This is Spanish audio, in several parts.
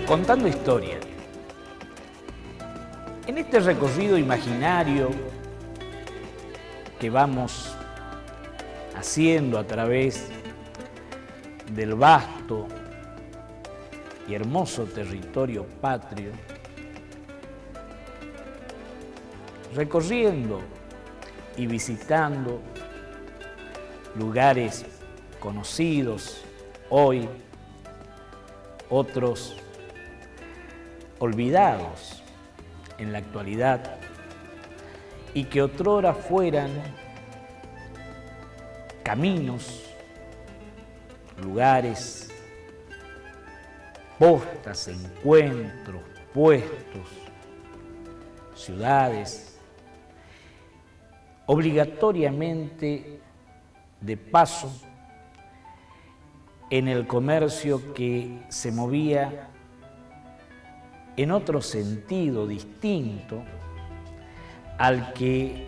contando historias. En este recorrido imaginario que vamos haciendo a través del vasto y hermoso territorio patrio, recorriendo y visitando lugares conocidos hoy, otros olvidados en la actualidad y que otrora fueran caminos, lugares, postas, encuentros, puestos, ciudades, obligatoriamente de paso en el comercio que se movía en otro sentido distinto al que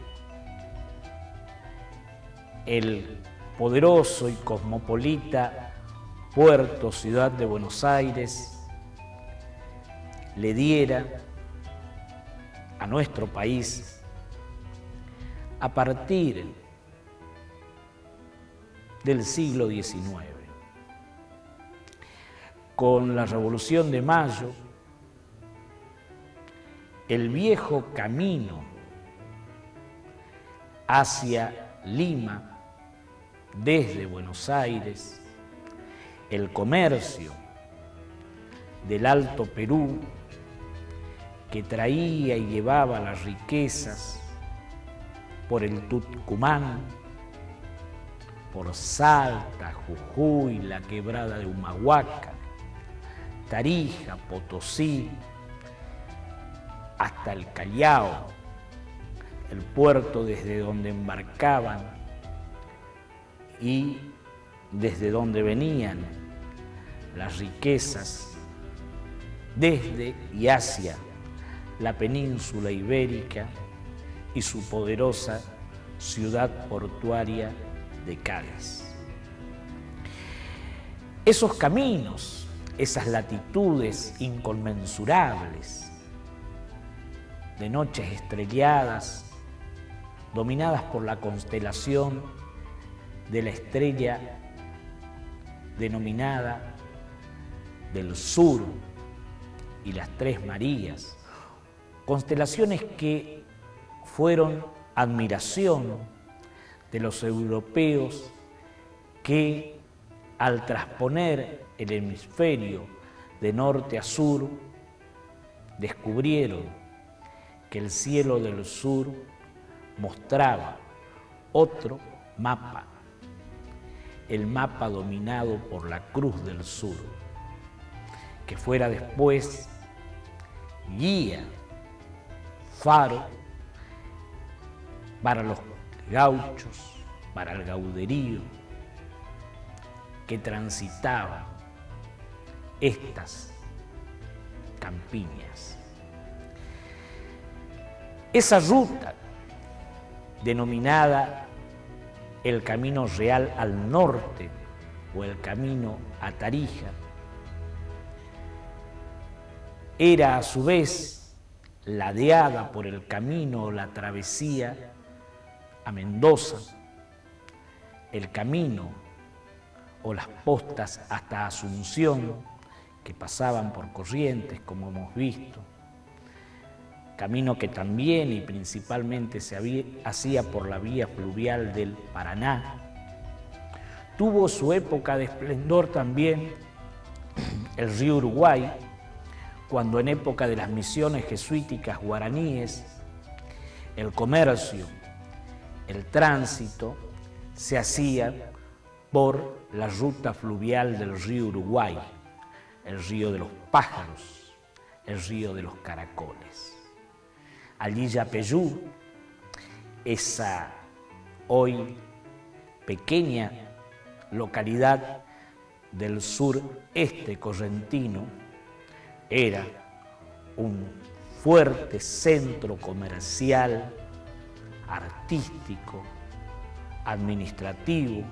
el poderoso y cosmopolita puerto, ciudad de Buenos Aires, le diera a nuestro país a partir del siglo XIX. Con la Revolución de Mayo, el viejo camino hacia Lima, desde Buenos Aires, el comercio del Alto Perú, que traía y llevaba las riquezas por el Tucumán, por Salta, Jujuy, la quebrada de Humahuaca, Tarija, Potosí, hasta el Callao, el puerto desde donde embarcaban y desde donde venían las riquezas desde y hacia la península ibérica y su poderosa ciudad portuaria de Cádiz. Esos caminos, esas latitudes inconmensurables, de noches estrelladas, dominadas por la constelación de la estrella denominada del sur y las Tres Marías, constelaciones que fueron admiración de los europeos que al trasponer el hemisferio de norte a sur descubrieron que el cielo del sur mostraba otro mapa, el mapa dominado por la Cruz del Sur, que fuera después guía, faro para los gauchos, para el gauderío que transitaba estas campiñas. Esa ruta, denominada el Camino Real al Norte o el Camino a Tarija, era a su vez ladeada por el camino o la travesía a Mendoza, el camino o las postas hasta Asunción, que pasaban por Corrientes, como hemos visto, camino que también y principalmente se hacía por la vía fluvial del Paraná. Tuvo su época de esplendor también el río Uruguay, cuando en época de las misiones jesuíticas guaraníes, el comercio, el tránsito se hacía por la ruta fluvial del río Uruguay, el río de los pájaros, el río de los caracoles. Allí Yapeyú, esa hoy pequeña localidad del sureste correntino, era un fuerte centro comercial, artístico, administrativo,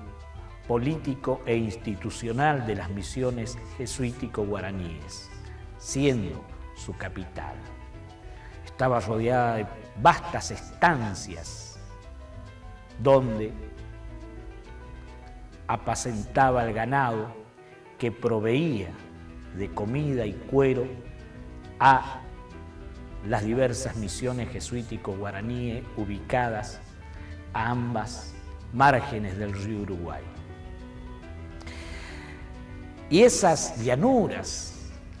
político e institucional de las misiones jesuítico-guaraníes, siendo su capital. Estaba rodeada de vastas estancias donde apacentaba el ganado que proveía de comida y cuero a las diversas misiones jesuíticos guaraníes ubicadas a ambas márgenes del río Uruguay. Y esas llanuras,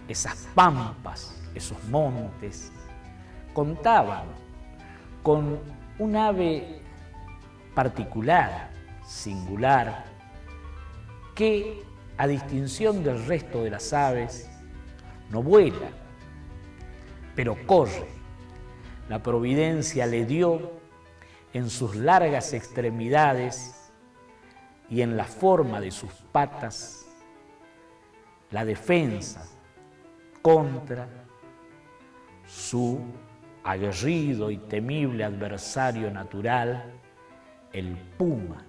esas pampas, esos montes, contaban con un ave particular, singular, que, a distinción del resto de las aves, no vuela, pero corre. La providencia le dio en sus largas extremidades y en la forma de sus patas la defensa contra su aguerrido y temible adversario natural, el puma,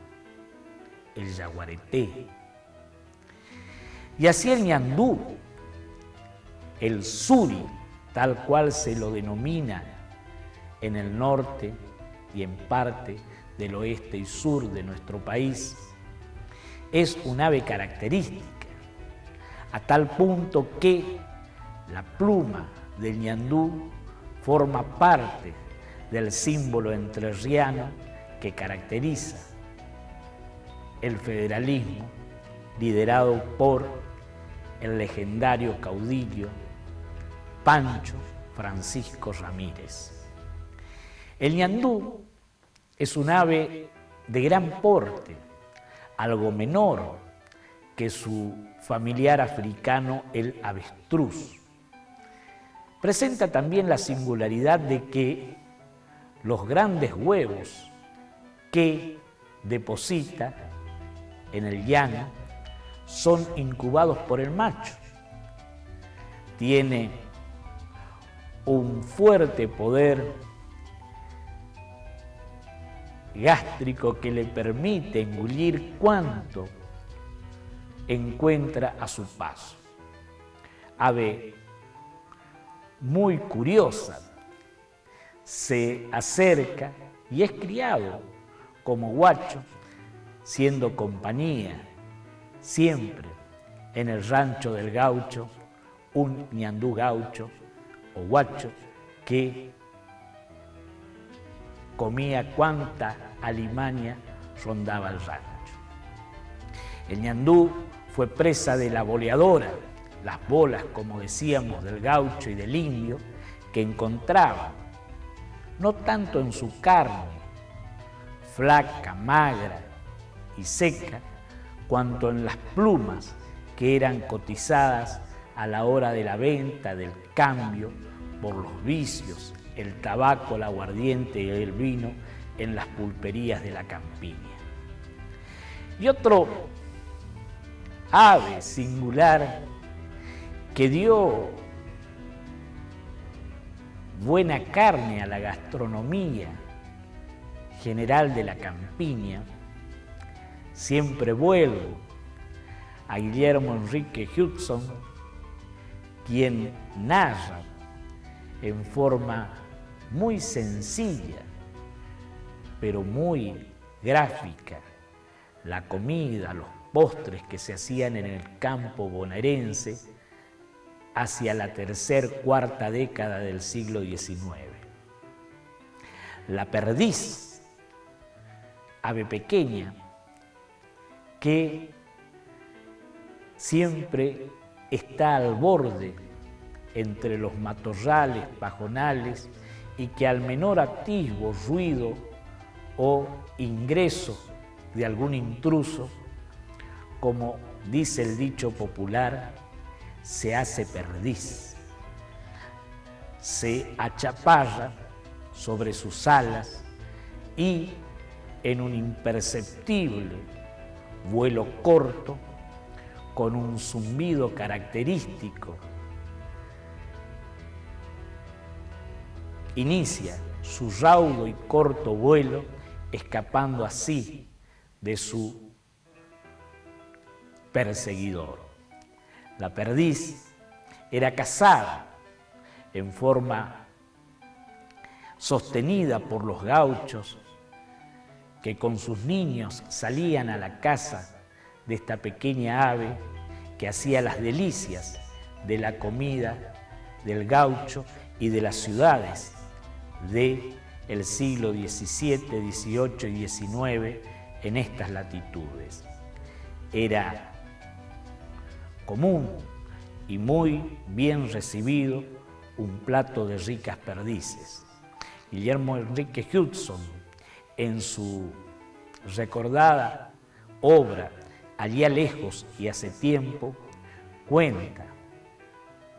el yaguareté. Y así el ñandú, el suri, tal cual se lo denomina en el norte y en parte del oeste y sur de nuestro país, es un ave característica, a tal punto que la pluma del ñandú forma parte del símbolo entrerriano que caracteriza el federalismo liderado por el legendario caudillo Pancho Francisco Ramírez. El ñandú es un ave de gran porte, algo menor que su familiar africano, el avestruz. Presenta también la singularidad de que los grandes huevos que deposita en el llano son incubados por el macho. Tiene un fuerte poder gástrico que le permite engullir cuanto encuentra a su paso. Ave muy curiosa, se acerca y es criado como guacho, siendo compañía siempre en el rancho del gaucho, un ñandú gaucho o guacho que comía cuanta alimaña rondaba el rancho. El ñandú fue presa de la boleadora, las bolas, como decíamos, del gaucho y del indio, que encontraban, no tanto en su carne, flaca, magra y seca, cuanto en las plumas que eran cotizadas a la hora de la venta, del cambio, por los vicios, el tabaco, el aguardiente y el vino en las pulperías de la campiña. Y otro ave singular que dio buena carne a la gastronomía general de la campiña, siempre vuelvo a Guillermo Enrique Hudson, quien narra en forma muy sencilla, pero muy gráfica, la comida, los postres que se hacían en el campo bonaerense hacia la cuarta década del siglo XIX. La perdiz, ave pequeña, que siempre está al borde entre los matorrales, pajonales, y que al menor atisbo, ruido o ingreso de algún intruso, como dice el dicho popular, se hace perdiz, se achaparra sobre sus alas y en un imperceptible vuelo corto, con un zumbido característico, inicia su raudo y corto vuelo, escapando así de su perseguidor. La perdiz era cazada en forma sostenida por los gauchos que con sus niños salían a la caza de esta pequeña ave que hacía las delicias de la comida del gaucho y de las ciudades del siglo XVII, XVIII y XIX en estas latitudes. Era común y muy bien recibido un plato de ricas perdices. Guillermo Enrique Hudson, en su recordada obra Allá lejos y hace tiempo, cuenta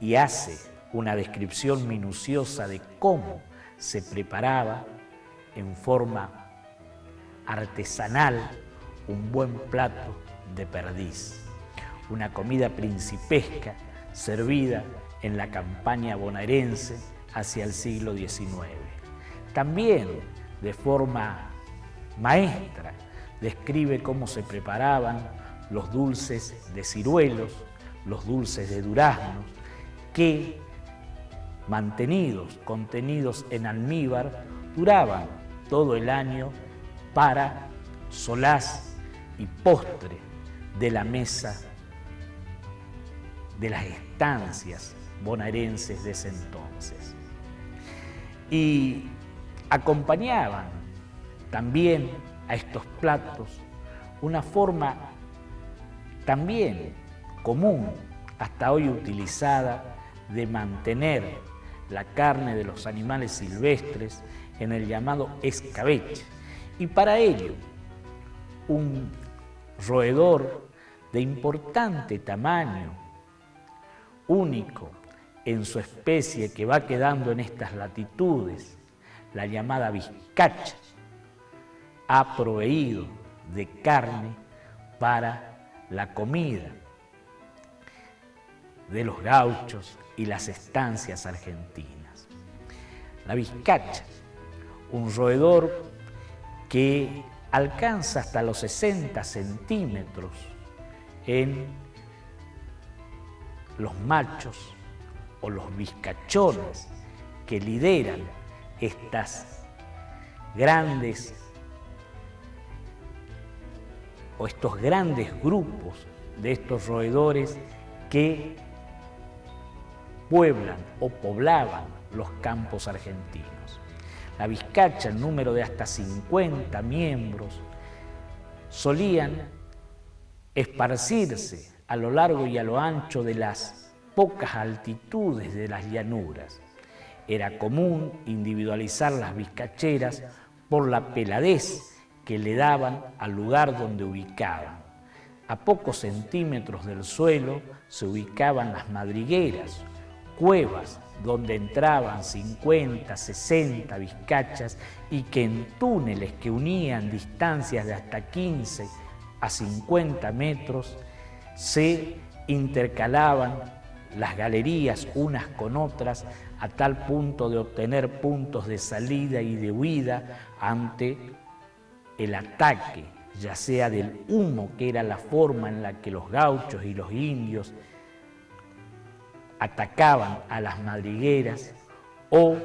y hace una descripción minuciosa de cómo se preparaba en forma artesanal un buen plato de perdiz, una comida principesca servida en la campaña bonaerense hacia el siglo XIX. También de forma maestra describe cómo se preparaban los dulces de ciruelos, los dulces de duraznos, que contenidos en almíbar, duraban todo el año para solaz y postre de la mesa de las estancias bonaerenses de ese entonces. Y acompañaban también a estos platos una forma también común, hasta hoy utilizada, de mantener la carne de los animales silvestres en el llamado escabeche. Y para ello, un roedor de importante tamaño, único en su especie que va quedando en estas latitudes, la llamada vizcacha, ha proveído de carne para la comida de los gauchos y las estancias argentinas. La vizcacha, un roedor que alcanza hasta los 60 centímetros en los machos o los vizcachones que lideran estas grandes o estos grandes grupos de estos roedores que pueblan o poblaban los campos argentinos. La vizcacha, en número de hasta 50 miembros, solían esparcirse a lo largo y a lo ancho de las pocas altitudes de las llanuras. Era común individualizar las vizcacheras por la peladez que le daban al lugar donde ubicaban. A pocos centímetros del suelo se ubicaban las madrigueras, cuevas donde entraban 50, 60 vizcachas y que en túneles que unían distancias de hasta 15 a 50 metros se intercalaban las galerías unas con otras a tal punto de obtener puntos de salida y de huida ante el ataque, ya sea del humo, que era la forma en la que los gauchos y los indios atacaban a las madrigueras, o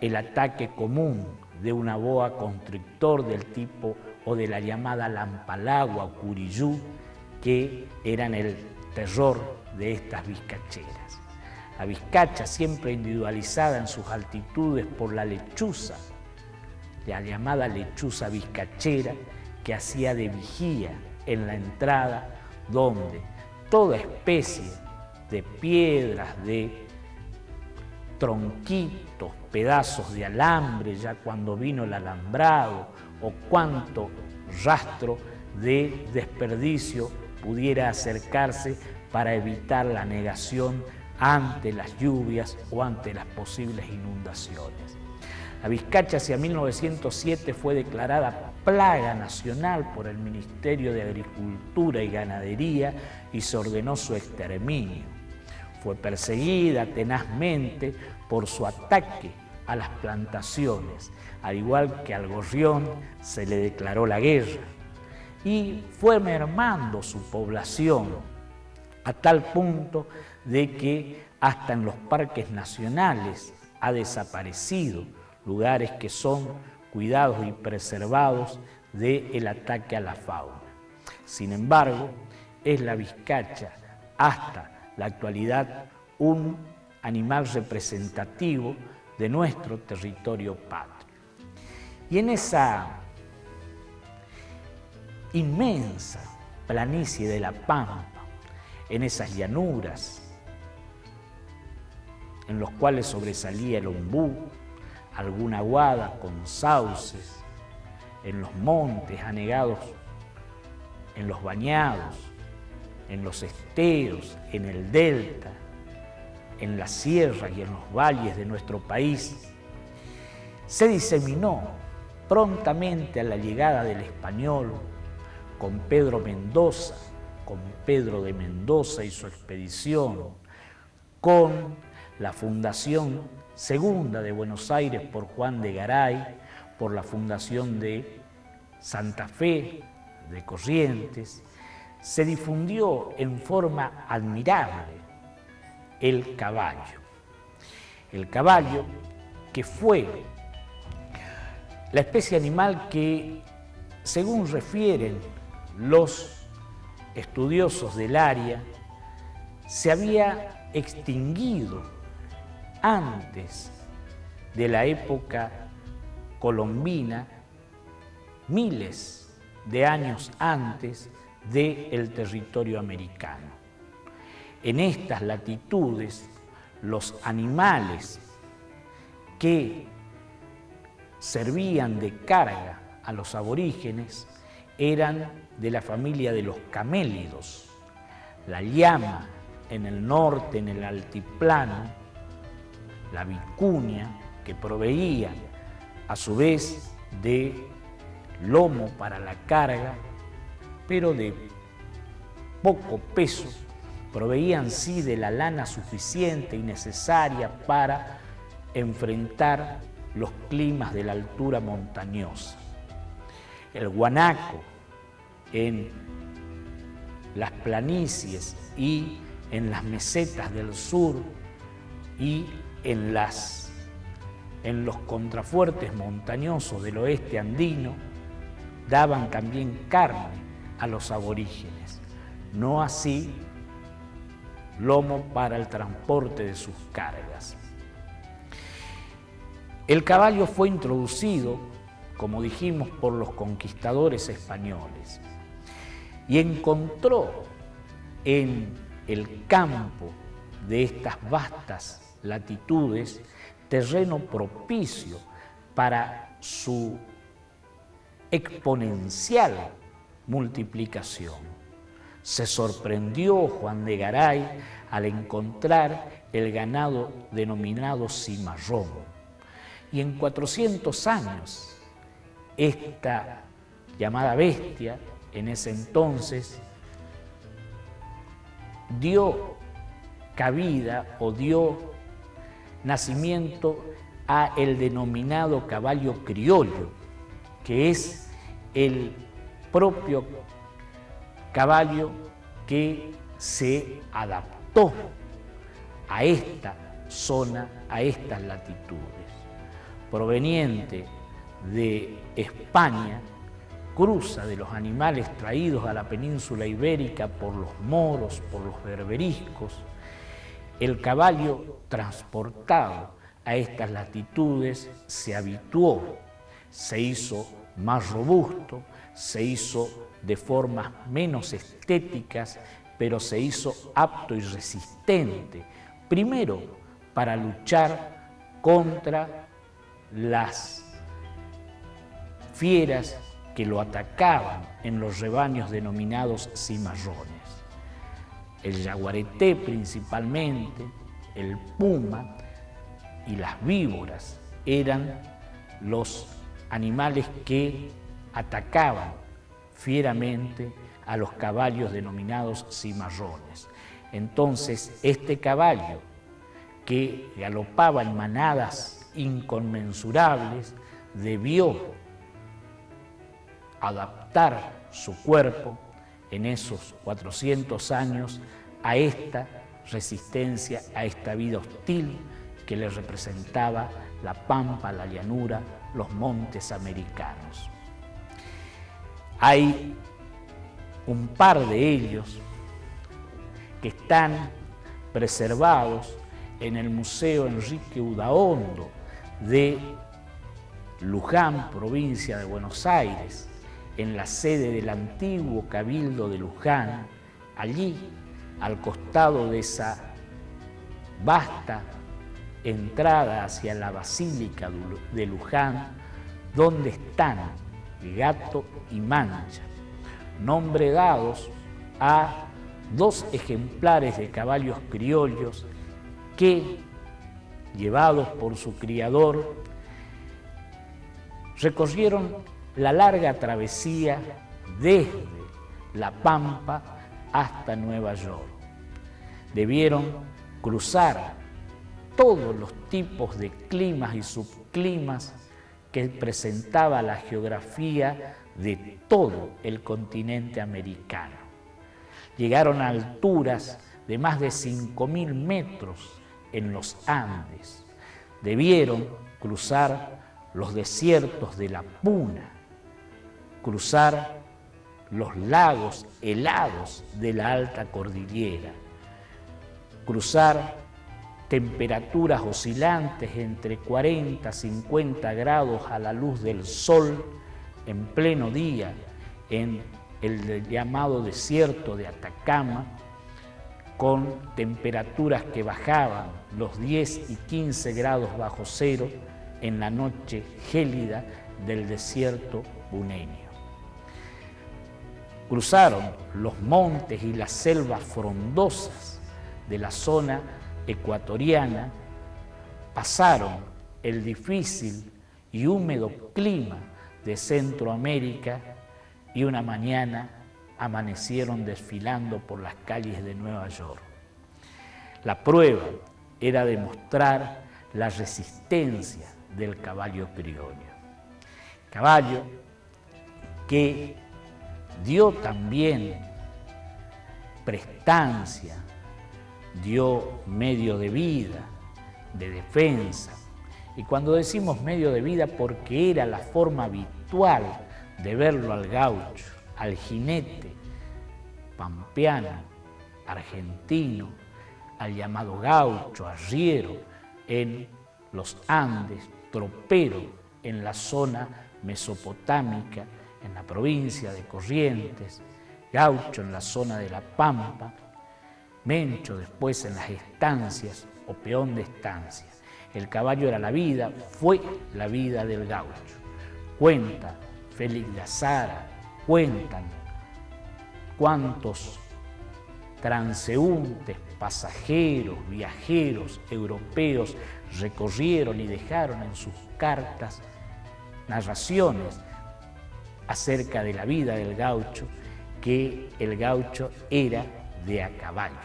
el ataque común de una boa constrictor del tipo o de la llamada lampalagua o curiyú, que eran el terror de estas vizcacheras. La vizcacha, siempre individualizada en sus altitudes por la lechuza, la llamada lechuza vizcachera, que hacía de vigía en la entrada, donde toda especie de piedras, de tronquitos, pedazos de alambre, ya cuando vino el alambrado, o cuánto rastro de desperdicio pudiera acercarse para evitar la negación ante las lluvias o ante las posibles inundaciones. La vizcacha hacia 1907 fue declarada plaga nacional por el Ministerio de Agricultura y Ganadería y se ordenó su exterminio. Fue perseguida tenazmente por su ataque a las plantaciones, al igual que al gorrión se le declaró la guerra, y fue mermando su población a tal punto de que hasta en los parques nacionales ha desaparecido, lugares que son cuidados y preservados del ataque a la fauna. Sin embargo, es la vizcacha hasta la actualidad un animal representativo de nuestro territorio patrio. Y en esa inmensa planicie de la Pampa, en esas llanuras en los cuales sobresalía el ombú, alguna aguada con sauces, en los montes anegados, en los bañados, en los esteros, en el delta, en las sierras y en los valles de nuestro país, se diseminó prontamente a la llegada del español con Pedro Mendoza, con Pedro de Mendoza y su expedición, con la fundación segunda de Buenos Aires por Juan de Garay, por la fundación de Santa Fe, de Corrientes, se difundió en forma admirable el caballo. El caballo que fue la especie animal que, según refieren los estudiosos del área, se había extinguido antes de la época colombina, miles de años antes del territorio americano. En estas latitudes, los animales que servían de carga a los aborígenes eran de la familia de los camélidos. La llama en el norte, en el altiplano, la vicuña, que proveía a su vez de lomo para la carga, pero de poco peso, proveían sí de la lana suficiente y necesaria para enfrentar los climas de la altura montañosa. El guanaco en las planicies y en las mesetas del sur y en los contrafuertes montañosos del oeste andino daban también carne a los aborígenes, no así lomo para el transporte de sus cargas. El caballo fue introducido, como dijimos, por los conquistadores españoles y encontró en el campo de estas vastas latitudes terreno propicio para su exponencial multiplicación. Se sorprendió Juan de Garay al encontrar el ganado denominado cimarrón. Y en 400 años, esta llamada bestia, en ese entonces, dio cabida o dio nacimiento a el denominado caballo criollo, que es el propio caballo que se adaptó a esta zona, a estas latitudes. Proveniente de España, cruza de los animales traídos a la península ibérica por los moros, por los berberiscos. El caballo transportado a estas latitudes se habituó, se hizo más robusto, se hizo de formas menos estéticas, pero se hizo apto y resistente, primero para luchar contra las fieras que lo atacaban en los rebaños denominados cimarrones. El yaguareté principalmente, el puma y las víboras eran los animales que atacaban fieramente a los caballos denominados cimarrones. Entonces, este caballo que galopaba en manadas inconmensurables debió adaptar su cuerpo en esos 400 años a esta resistencia a esta vida hostil que les representaba la pampa, la llanura, los montes americanos. Hay un par de ellos que están preservados en el Museo Enrique Udaondo de Luján, provincia de Buenos Aires, en la sede del antiguo Cabildo de Luján, allí, al costado de esa vasta entrada hacia la Basílica de Luján, donde están Gato y Mancha, nombre dados a dos ejemplares de caballos criollos que, llevados por su criador, recorrieron la larga travesía desde La Pampa hasta Nueva York. Debieron cruzar todos los tipos de climas y subclimas que presentaba la geografía de todo el continente americano. Llegaron a alturas de más de 5.000 metros en los Andes. Debieron cruzar los desiertos de la Puna, cruzar los lagos helados de la alta cordillera, cruzar temperaturas oscilantes entre 40 y 50 grados a la luz del sol en pleno día en el llamado desierto de Atacama, con temperaturas que bajaban los 10 y 15 grados bajo cero en la noche gélida del desierto buneño. Cruzaron los montes y las selvas frondosas de la zona ecuatoriana, pasaron el difícil y húmedo clima de Centroamérica y una mañana amanecieron desfilando por las calles de Nueva York. La prueba era demostrar la resistencia del caballo criollo. Caballo que dio también prestancia, dio medio de vida, de defensa. Y cuando decimos medio de vida, porque era la forma habitual de verlo al gaucho, al jinete pampeano, argentino, al llamado gaucho, arriero, en los Andes, tropero en la zona mesopotámica, en la provincia de Corrientes, gaucho en la zona de La Pampa, mencho después en las estancias o peón de estancias. El caballo era la vida, fue la vida del gaucho. Cuenta Félix de Azara, cuentan cuántos transeúntes, pasajeros, viajeros europeos recorrieron y dejaron en sus cartas narraciones acerca de la vida del gaucho, que el gaucho era de a caballo,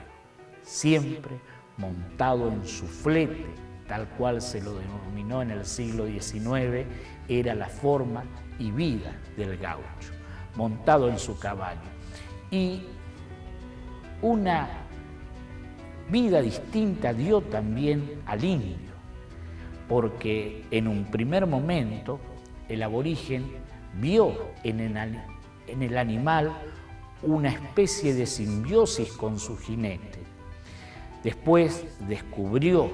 siempre montado en su flete, tal cual se lo denominó en el siglo XIX, era la forma y vida del gaucho, montado en su caballo. Y una vida distinta dio también al indio, porque en un primer momento el aborigen vio en el animal una especie de simbiosis con su jinete. Después descubrió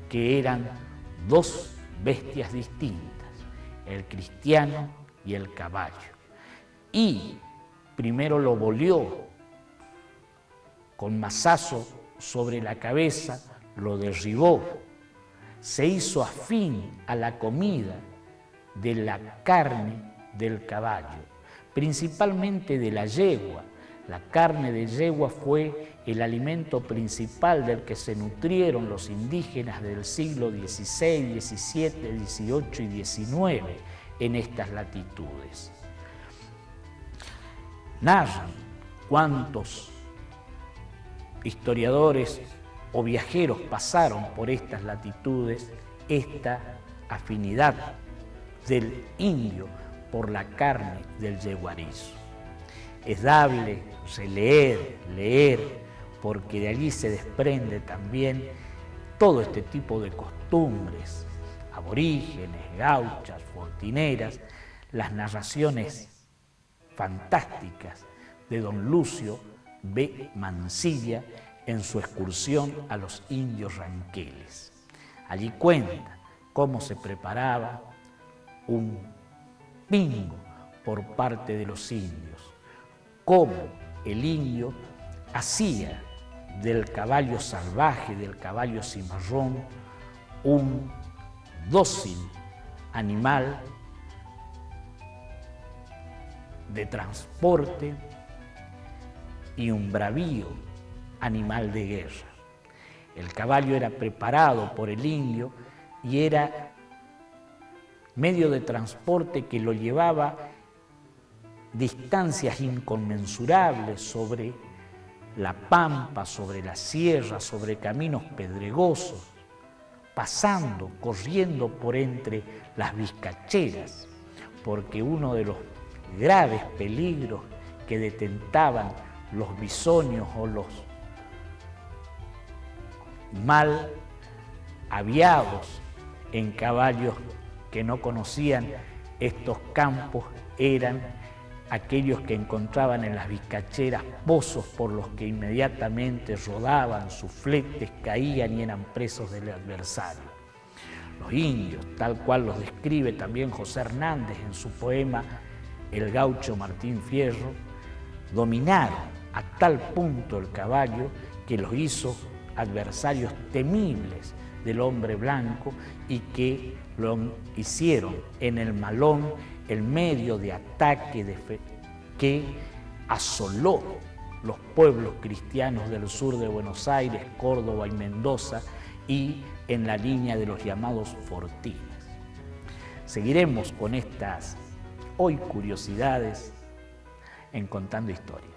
que eran dos bestias distintas, el cristiano y el caballo. Y primero lo boleó con mazazo sobre la cabeza, lo derribó, se hizo afín a la comida de la carne del caballo, principalmente de la yegua. La carne de yegua fue el alimento principal del que se nutrieron los indígenas del siglo XVI, XVII, XVIII y XIX en estas latitudes. Narran cuántos historiadores o viajeros pasaron por estas latitudes esta afinidad del indio por la carne del yeguarizo. Es dable releer, leer, porque de allí se desprende también todo este tipo de costumbres aborígenes, gauchas, fortineras, las narraciones fantásticas de don Lucio B. Mansilla en su excursión a los indios ranqueles. Allí cuenta cómo se preparaba un pingo por parte de los indios, cómo el indio hacía del caballo salvaje, del caballo cimarrón, un dócil animal de transporte y un bravío animal de guerra. El caballo era preparado por el indio y era medio de transporte que lo llevaba distancias inconmensurables sobre la pampa, sobre la sierra, sobre caminos pedregosos, pasando, corriendo por entre las vizcacheras, porque uno de los graves peligros que detentaban los bisoños o los mal aviados en caballos que no conocían estos campos eran aquellos que encontraban en las vizcacheras pozos por los que inmediatamente rodaban, sus fletes caían y eran presos del adversario. Los indios, tal cual los describe también José Hernández en su poema El gaucho Martín Fierro, dominaron a tal punto el caballo que los hizo adversarios temibles del hombre blanco y que lo hicieron en el Malón el medio de ataque que asoló los pueblos cristianos del sur de Buenos Aires, Córdoba y Mendoza y en la línea de los llamados fortines. Seguiremos con estas hoy curiosidades en Contando Historias.